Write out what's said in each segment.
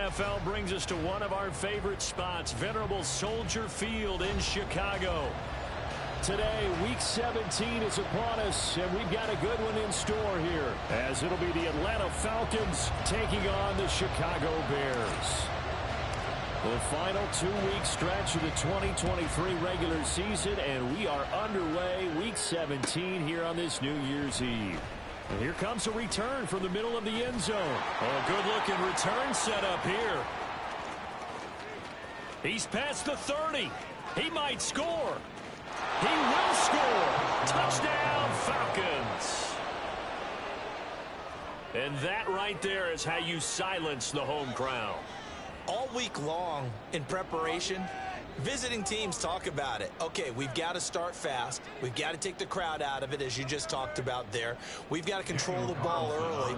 NFL brings us to one of our favorite spots, venerable Soldier Field in Chicago. Today, Week 17 is upon us, and we've got a good one in store here, as it'll be the Atlanta Falcons taking on the Chicago Bears. The final two-week stretch of the 2023 regular season, and we are underway, Week 17 here on this New Year's Eve. And here comes a return from the middle of the end zone. Oh, good-looking return setup here. He's past the 30. He might score. He will score. Touchdown, Falcons. And that right there is how you silence the home crowd. All week long in preparation, visiting teams talk about it. Okay, we've got to start fast. We've got to take the crowd out of it, as you just talked about there. We've got to control the ball early.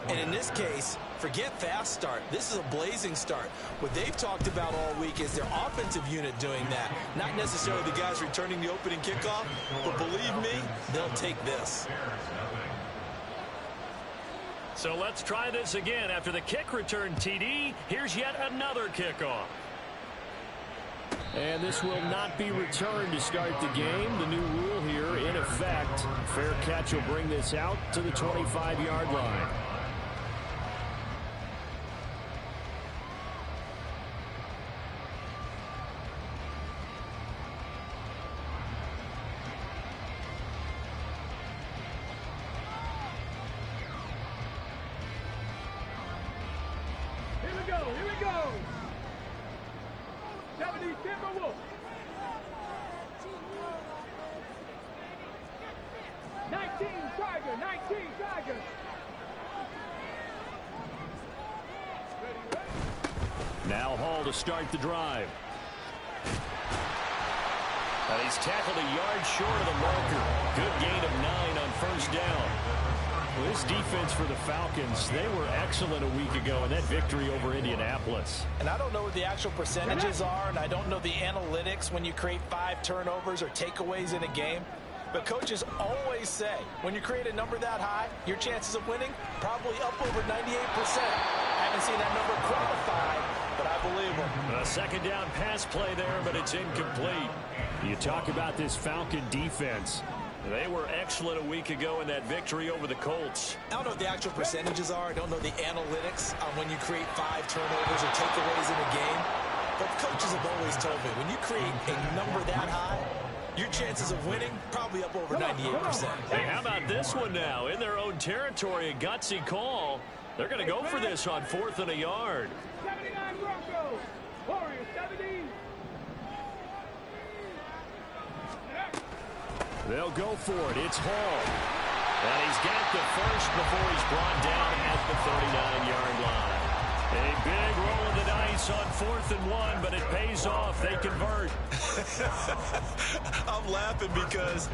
And in this case, forget fast start. This is a blazing start. What they've talked about all week is their offensive unit doing that. Not necessarily the guys returning the opening kickoff, but believe me, they'll take this. So let's try this again. After the kick return TD, here's yet another kickoff. And this will not be returned to start the game. The new rule here in effect. Fair catch will bring this out to the 25-yard line. Here we go. 70 Timberwolves. 19 Tiger. Now Hall to start the drive. And he's tackled a yard short of the marker. Good gain of 9 on first down. Well, this defense for the Falcons, they were excellent a week ago in that victory over Indianapolis. And I don't know what the actual percentages are, and I don't know the analytics when you create 5 turnovers or takeaways in a game. But coaches always say, when you create a number that high, your chances of winning probably up over 98%. I haven't seen that number qualified, but I believe them. A second down pass play there, but it's incomplete. You talk about this Falcon defense. They were excellent a week ago in that victory over the Colts. I don't know what the actual percentages are. I don't know the analytics on when you create 5 turnovers or takeaways in a game. But coaches have always told me, when you create a number that high, your chances of winning probably up over 98%. Hey, how about this one now? In their own territory, a gutsy call. They're going to go for this on 4th and a yard. 79 Broncos. Warriors 70. They'll go for it. It's Hall. And he's got the first before he's brought down at the 39-yard line. A big roll of the dice on 4th and 1, but it pays off. They convert. I'm laughing because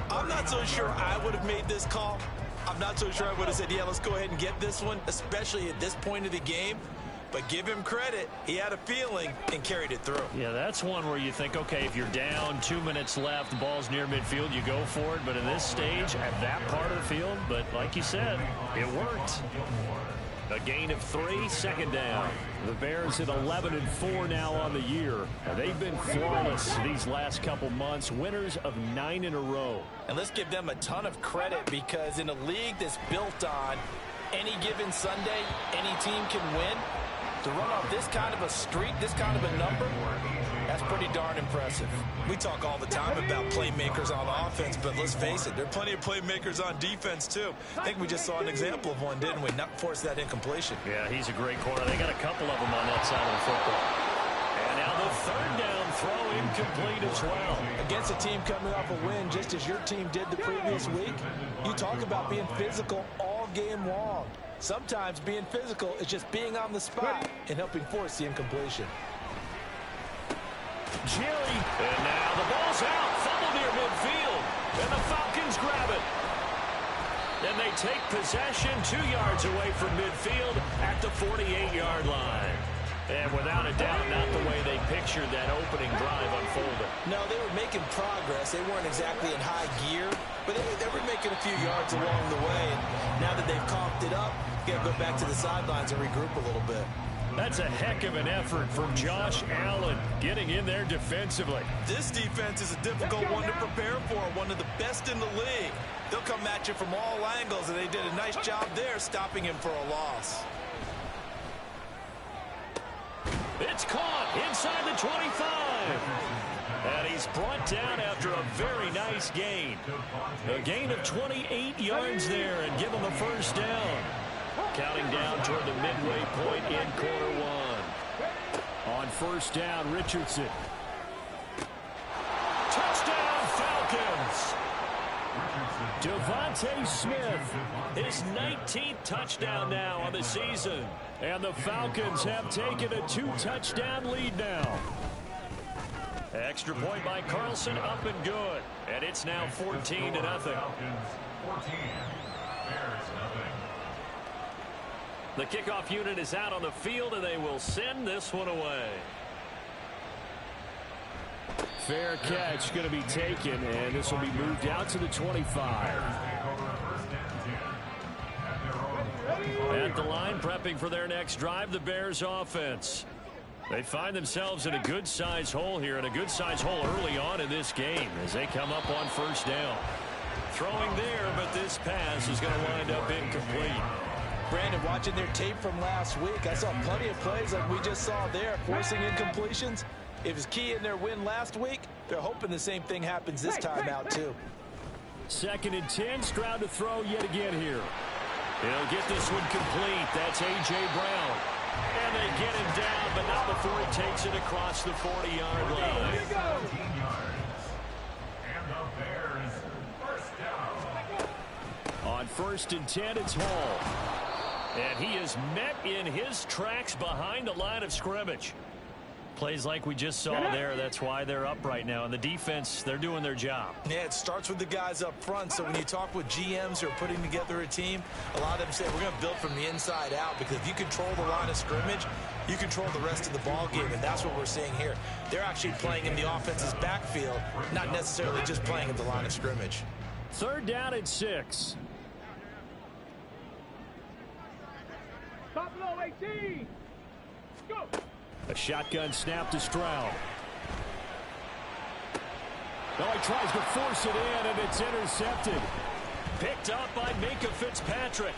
I'm not so sure I would have made this call. I'm not so sure I would have said, yeah, let's go ahead and get this one, especially at this point of the game. But give him credit. He had a feeling and carried it through. Yeah, that's one where you think, okay, if you're down, 2 minutes left, the ball's near midfield, you go for it. But in this stage, at that part of the field, but like you said, it worked. A gain of 3, second down. The Bears at 11-4 now on the year. They've been flawless these last couple months, winners of 9 in a row. And let's give them a ton of credit, because in a league that's built on any given Sunday, any team can win. To run off this kind of a streak, this kind of a number, that's pretty darn impressive. We talk all the time about playmakers on offense, but let's face it, there are plenty of playmakers on defense, too. I think we just saw an example of one, didn't we? Not force that incompletion. Yeah, he's a great corner. They got a couple of them on that side of the football. And now the third down throw incomplete as well. Against a team coming off a win, just as your team did the previous week, you talk about being physical all game long. Sometimes being physical is just being on the spot and helping force the incompletion. Jerry, and now the ball's out. Fumble near midfield, and the Falcons grab it. And they take possession 2 yards away from midfield at the 48-yard line. And without a doubt, not the way they pictured that opening drive unfolded. No, they were making progress. They weren't exactly in high gear, but they were making a few yards along the way. And now that they've coughed it up, you got to go back to the sidelines and regroup a little bit. That's a heck of an effort from Josh Allen getting in there defensively. This defense is a difficult one to prepare for, one of the best in the league. They'll come at you from all angles, and they did a nice job there stopping him for a loss. It's caught inside the 25. And he's brought down after a very nice gain. A gain of 28 yards there and give him a first down. Counting down toward the midway point in quarter one. On first down, Richardson. Touchdown, Falcons. Devontae Smith, his 19th touchdown now on the season. And the Falcons have taken a 2-touchdown lead now. Extra point by Carlson, up and good. And it's now 14-0. The kickoff unit is out on the field, and they will send this one away. Fair catch going to be taken, and this will be moved out to the 25. At the line, prepping for their next drive, the Bears offense. They find themselves in a good-sized hole here, and a good-sized hole early on in this game as they come up on first down. Throwing there, but this pass is going to wind up incomplete. Brandon, watching their tape from last week, I saw plenty of plays like we just saw there, forcing incompletions. It was key in their win last week. They're hoping the same thing happens this time out, too. 2nd and 10, Stroud to throw yet again here. He'll get this one complete. That's A.J. Brown. And they get him down, but not before he takes it across the 40-yard line. On 1st and 10, it's Hall. And he is met in his tracks behind the line of scrimmage. Plays like we just saw there. That's why they're up right now. And the defense, they're doing their job. Yeah, it starts with the guys up front. So when you talk with GMs who are putting together a team, a lot of them say we're going to build from the inside out, because if you control the line of scrimmage, you control the rest of the ball game, and that's what we're seeing here. They're actually playing in the offense's backfield, not necessarily just playing at the line of scrimmage. 3rd down and 6. Top low, 18. Go. A shotgun snap to Stroud. Now he tries to force it in, and it's intercepted. Picked up by Minka Fitzpatrick.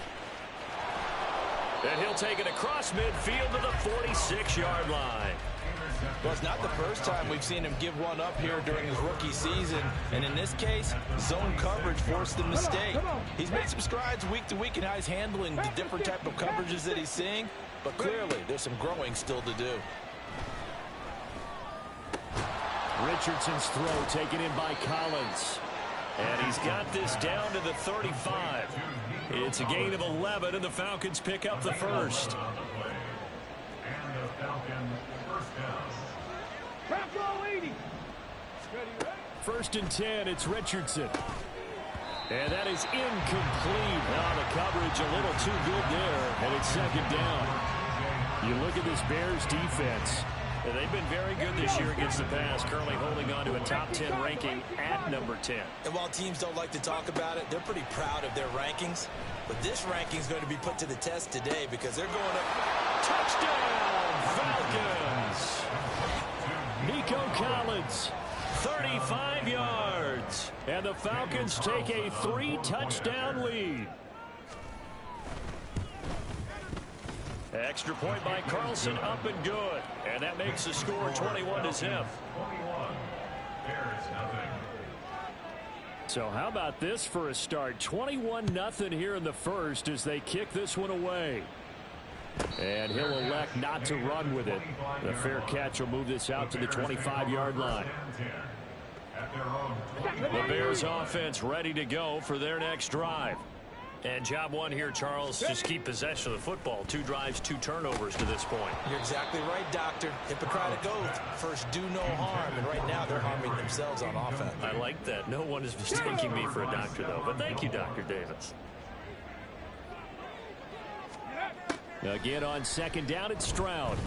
And he'll take it across midfield to the 46-yard line. Well, it's not the first time we've seen him give one up here during his rookie season. And in this case, zone coverage forced the mistake. He's made some strides week to week in how he's handling the different type of coverages that he's seeing. But clearly, there's some growing still to do. Richardson's throw taken in by Collins. And he's got this down to the 35. It's a gain of 11, and the Falcons pick up the first. First and 10, it's Richardson. And that is incomplete. Now the coverage a little too good there, and it's 2nd down. You look at this Bears defense. They've been very good this year against the pass, currently holding on to a top 10 ranking at number 10. And while teams don't like to talk about it, they're pretty proud of their rankings. But this ranking is going to be put to the test today because they're going up. Touchdown, Falcons! Nico Collins, 35 yards. And the Falcons take a 3-touchdown lead. Extra point by Carlson, up and good. And that makes the score 21-0. So how about this for a start? 21-0 here in the first as they kick this one away. And he'll elect not to run with it. The fair catch will move this out to the 25-yard line. The Bears offense ready to go for their next drive. And job one here, Charles, just keep possession of the football. 2 drives, 2 turnovers to this point. You're exactly right, Doctor. Hippocratic oath. First, do no harm. And right now, they're harming themselves on offense. I like that. No one is mistaking me for a doctor, though. But thank you, Dr. Davis. Again on 2nd down, it's Stroud.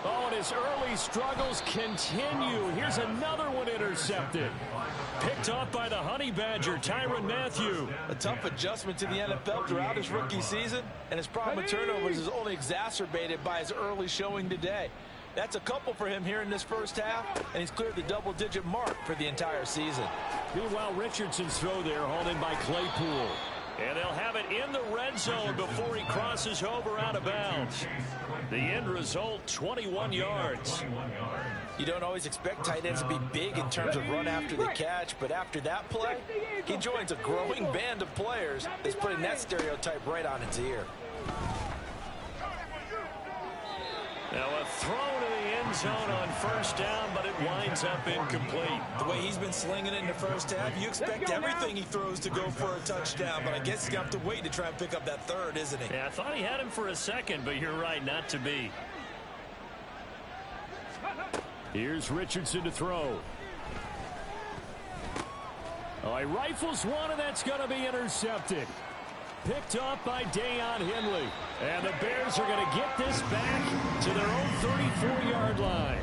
Oh, and his early struggles continue. Here's another one intercepted. Picked off by the Honey Badger, Tyrann Mathieu. A tough adjustment to the NFL throughout his rookie season, and his problem with turnovers is only exacerbated by his early showing today. That's a couple for him here in this first half, and he's cleared the double-digit mark for the entire season. Meanwhile, Richardson's throw there hauled in by Claypool. And they'll have it in the red zone before he crosses over out of bounds. The end result, 21 yards. You don't always expect tight ends to be big in terms of run after the catch, but after that play, he joins a growing band of players that's putting that stereotype right on its ear. Now a throw to the end zone on first down, but it winds up incomplete. The way he's been slinging it in the first half, you expect everything he throws to go for a touchdown, but I guess he's going to have to wait to try and pick up that third, isn't he? Yeah, I thought he had him for a second, but you're right, not to be. Here's Richardson to throw. Oh, he rifles one, and that's going to be intercepted. Picked off by Deion Henley. And the Bears are going to get this back to their own 34-yard line.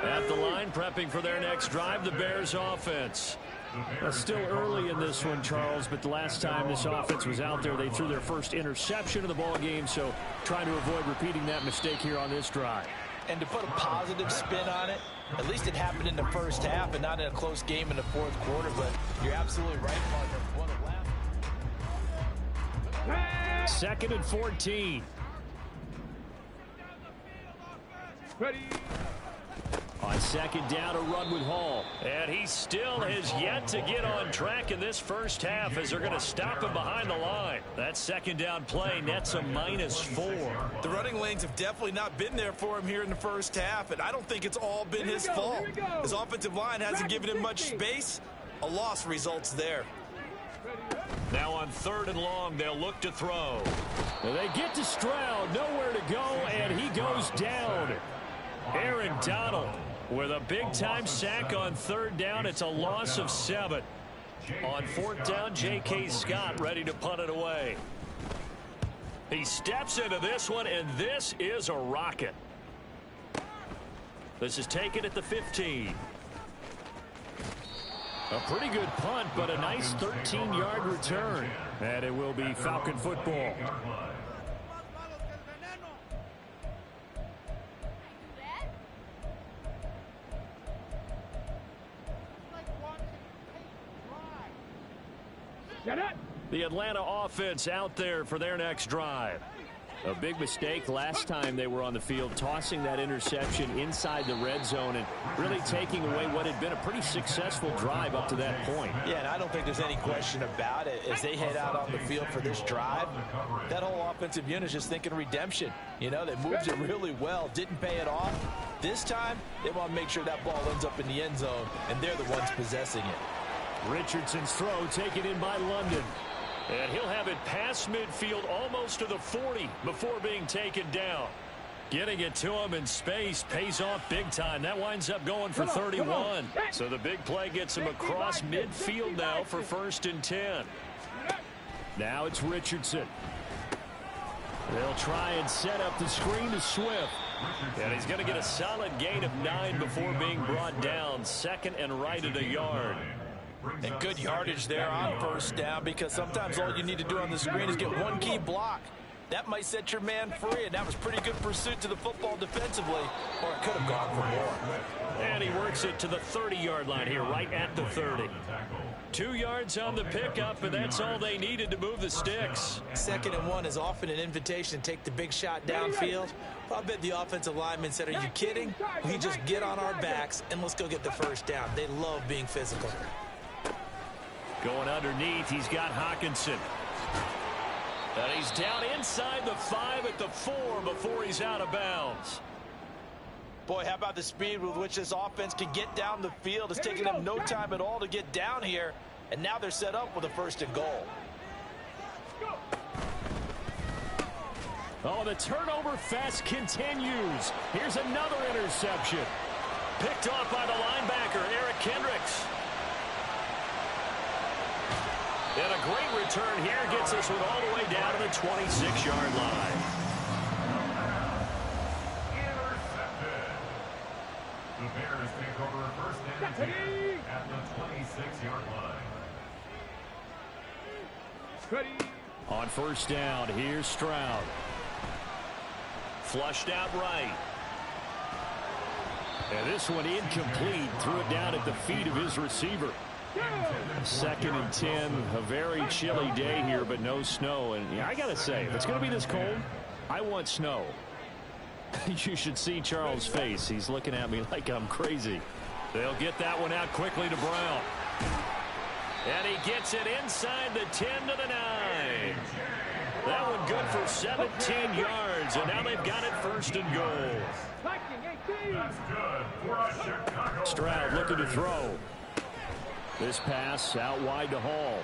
At the line, prepping for their next drive, the Bears offense. Still early in this one, Charles, but the last time this offense was out there, they threw their first interception of the ball game, so trying to avoid repeating that mistake here on this drive. And to put a positive spin on it, at least it happened in the first half and not in a close game in the fourth quarter, but you're absolutely right, partner. What a laugh. 2nd and 14. Ready. On 2nd down, a run with Hall. And he still has yet to get on track in this first half as they're going to stop him behind the line. That 2nd down play nets a -4. The running lanes have definitely not been there for him here in the first half, and I don't think it's all been his fault. His offensive line hasn't given him much space. A loss results there. Now on 3rd and long, they'll look to throw. They get to Stroud, nowhere to go, and he goes down. Aaron Donald with a big-time sack on 3rd down. It's a loss of 7. On 4th down, J.K. Scott ready to punt it away. He steps into this one, and this is a rocket. This is taken at the 15. A pretty good punt, but a nice 13-yard return. And it will be Falcon football. The Atlanta offense out there for their next drive. A big mistake last time they were on the field, tossing that interception inside the red zone and really taking away what had been a pretty successful drive up to that point. Yeah, and I don't think there's any question about it. As they head out on the field for this drive, that whole offensive unit is just thinking redemption. You know, they moved it really well, didn't pay it off. This time, they want to make sure that ball ends up in the end zone, and they're the ones possessing it. Richardson's throw taken in by London. And he'll have it past midfield almost to the 40 before being taken down. Getting it to him in space pays off big time. That winds up going for 31. So the big play gets him across midfield now for 1st and 10. Now it's Richardson. They'll try and set up the screen to Swift. And he's going to get a solid gain of 9 before being brought down. 2nd and right at a yard. And good yardage there on 1st down, because sometimes all you need to do on the screen is get one key block. That might set your man free, and that was pretty good pursuit to the football defensively, or it could have gone for more. And he works it to the 30-yard line here, right at the 30. 2 yards on the pickup, and that's all they needed to move the sticks. 2nd and 1 is often an invitation to take the big shot downfield. I bet the offensive lineman said, "Are you kidding? We just get on our backs and let's go get the 1st down." They love being physical. Going underneath, he's got Hawkinson. And he's down inside the 5 at the 4 before he's out of bounds. Boy, how about the speed with which this offense can get down the field? It's taking them no time at all to get down here, and now they're set up with a 1st and goal. Oh, the turnover fest continues. Here's another interception. Picked off by the linebacker, Eric Kendricks. And a great return here gets us all the way down to the 26-yard line. Intercepted. The Bears take over 1st and 6-yard line. Ready. On first down, here's Stroud. Flushed out right. And this one incomplete. Threw it down at the feet of his receiver. 2nd and 10. A very chilly day here, but no snow. And I got to say, if it's going to be this cold, I want snow. You should see Charles' face. He's looking at me like I'm crazy. They'll get that one out quickly to Brown. And he gets it inside the 10 to the 9. That one good for 17 yards. And now they've got it 1st and goal. That's good for a Chicago. Stroud looking to throw. This pass out wide to Hall.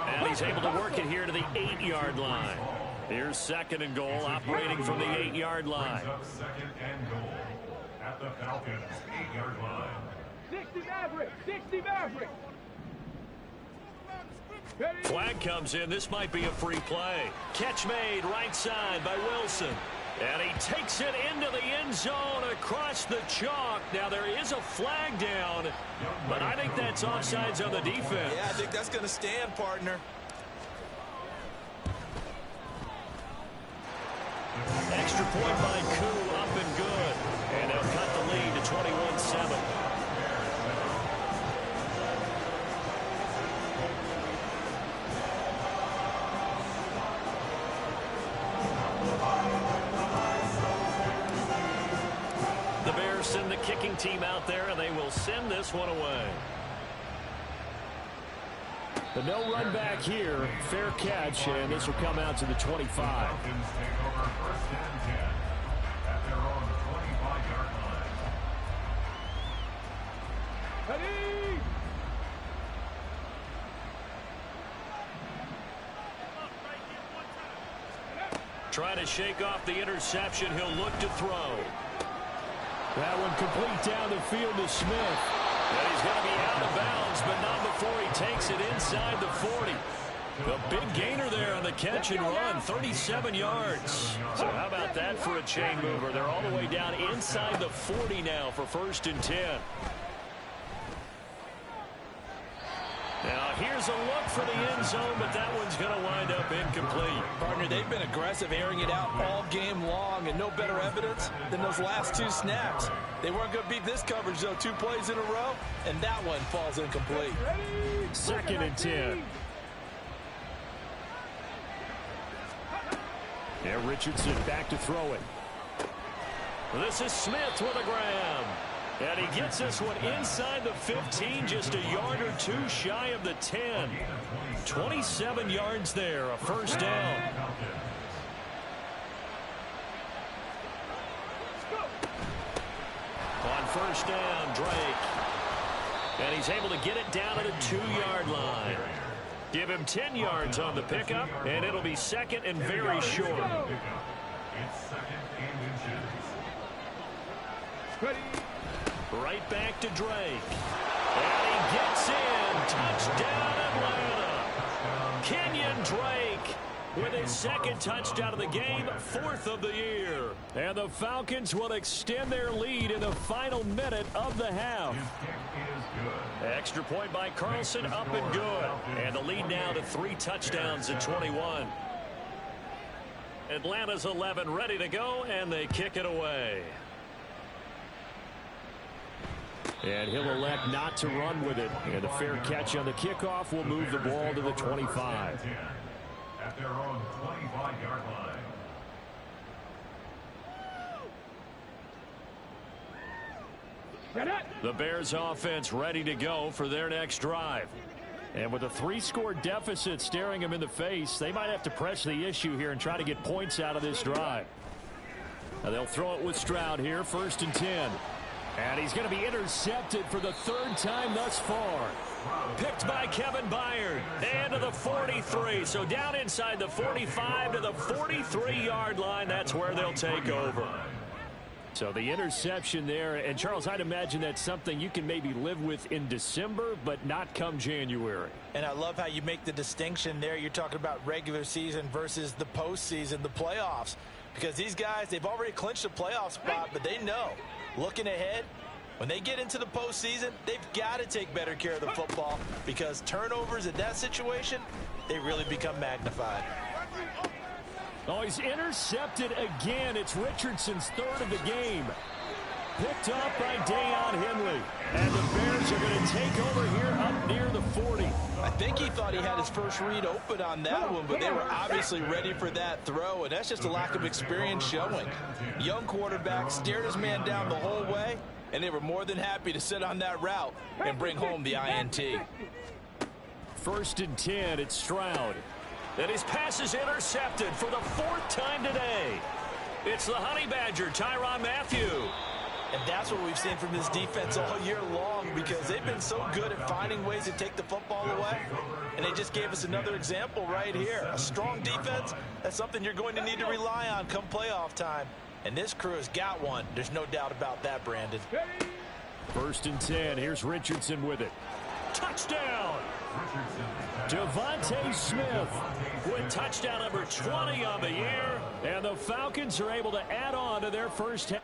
And he's able to work it here to the 8-yard line. Here's 2nd and goal, operating from the 8-yard line. 2nd and goal at the Falcons' 8-yard line. 60 Maverick, 60 Maverick. Flag comes in. This might be a free play. Catch made right side by Wilson. And he takes it into the end zone across the chalk. Now there is a flag down, but I think that's offsides on the defense. Yeah, I think that's going to stand, partner. Extra point by Koo, up and good. And they'll cut the lead to 21-7. The Bears send the kicking team out there, and they will send this one away. The no run back here, fair catch, and this will come out to the 25. Falcons take over 1st and 10 at their own 25-yard line. Ready. Trying to shake off the interception. He'll look to throw. That one complete down the field to Smith. And he's going to be out of bounds, but not before he takes it inside the 40. The big gainer there on the catch and run, 37 yards. So how about that for a chain mover? They're all the way down inside the 40 now for 1st and 10. Now here's a look for the end zone, but that one's going to wind up incomplete. Partner, they've been aggressive, airing it out all game long, and no better evidence than those last 2 snaps. They weren't going to beat this coverage, though, 2 plays in a row, and that one falls incomplete. 2nd and 10. Yeah, Richardson back to throw it. This is Smith with a grab. And he gets this one inside the 15, just a yard or 2 shy of the 10. 27 yards there, a 1st down. On 1st down, Drake. And he's able to get it down to the 2-yard line. Give him 10 yards on the pickup, and it'll be 2nd and very short. It's 2nd and inches. Ready. Right back to Drake. And he gets in. Touchdown, Atlanta. Kenyon Drake with his 2nd touchdown of the game, 4th of the year. And the Falcons will extend their lead in the final minute of the half. His kick is good. Extra point by Carlson, up and good. And the lead now to 3 touchdowns at 21. Atlanta's 11 ready to go, and they kick it away. And he'll elect not to run with it. And a fair catch on the kickoff will move the ball to the 25. At their own 25-yard line. The Bears offense ready to go for their next drive. And with a 3-score deficit staring them in the face, they might have to press the issue here and try to get points out of this drive. Now they'll throw it with Stroud here, 1st and 10. And he's going to be intercepted for the 3rd time thus far. Picked by Kevin Byard. And to the 43. So down inside the 45 to the 43-yard line. That's where they'll take over. So the interception there. And, Charles, I'd imagine that's something you can maybe live with in December, but not come January. And I love how you make the distinction there. You're talking about regular season versus the postseason, the playoffs. Because these guys, they've already clinched a playoff spot, but they know, looking ahead, When they get into the postseason, they've got to take better care of the football because turnovers in that situation, they really become magnified. Oh, he's intercepted again. It's Richardson's third of the game. Picked up by Deion Henley. And the Bears are going to take over here up near the 40. I think he thought he had his first read open on that one, but they were obviously ready for that throw, and that's just a lack of experience showing. Young quarterback stared his man down the whole way, and they were more than happy to sit on that route and bring home the INT. 1st and 10, it's Stroud. And his pass is intercepted for the 4th time today. It's the Honey Badger, Tyrann Mathieu. And that's what we've seen from this defense all year long because they've been so good at finding ways to take the football away. And they just gave us another example right here. A strong defense, that's something you're going to need to rely on come playoff time. And this crew has got one. There's no doubt about that, Brandon. 1st and 10, here's Richardson with it. Touchdown! Devontae Smith with touchdown number 20 on the year. And the Falcons are able to add on to their first half.